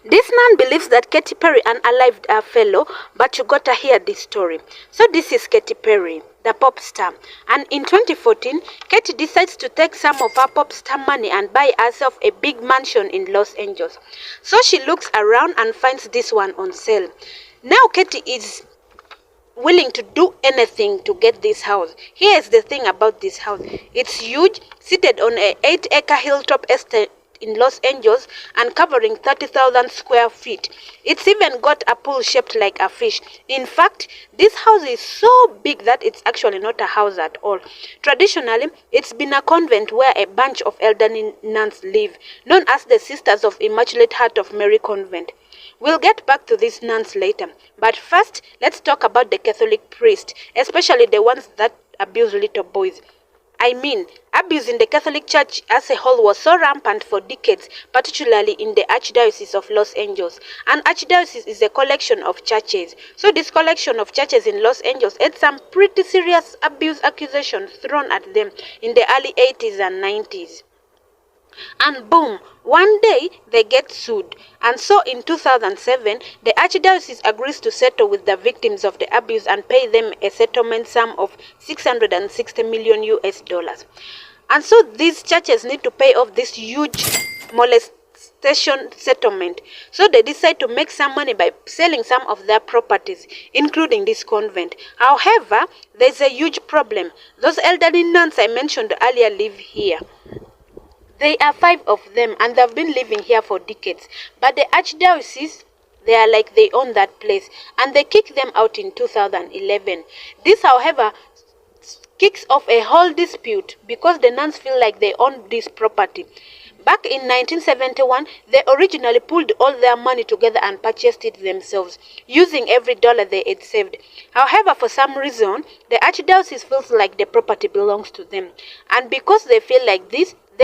This nun believes that Katy Perry unalived her fellow, but you gotta hear this story. So this is Katy Perry, the pop star. And in 2014, Katy decides to take some of her pop star money and buy herself a big mansion in Los Angeles. So she looks around and finds this one on sale. Now Katy is willing to do anything to get this house. Here is the thing about this house. It's huge, seated on a 8-acre hilltop estate in Los Angeles and covering 30,000 square feet. It's even got a pool shaped like a fish. In fact, this house is so big that it's actually not a house at all. Traditionally, it's been a convent where a bunch of elderly nuns live, known as the Sisters of Immaculate Heart of Mary Convent. We'll get back to these nuns later, but first, let's talk about the Catholic priests, especially the ones that abuse little boys. I mean, abuse in the Catholic Church as a whole was so rampant for decades, particularly in the Archdiocese of Los Angeles. An archdiocese is a collection of churches. So this collection of churches in Los Angeles had some pretty serious abuse accusations thrown at them in the early 80s and 90s. And boom, one day they get sued. And so in 2007, the Archdiocese agrees to settle with the victims of the abuse and pay them a settlement sum of $660 million US. And so these churches need to pay off this huge molestation settlement. So they decide to make some money by selling some of their properties, including this convent. However, there's a huge problem. Those elderly nuns I mentioned earlier live here. There are 5 of them and they've been living here for decades. But the Archdiocese, they are like they own that place and they kick them out in 2011. This, however, kicks off a whole dispute because the nuns feel like they own this property. Back in 1971, they originally pulled all their money together and purchased it themselves, using every dollar they had saved. However, for some reason, the Archdiocese feels like the property belongs to them. And because they feel like this,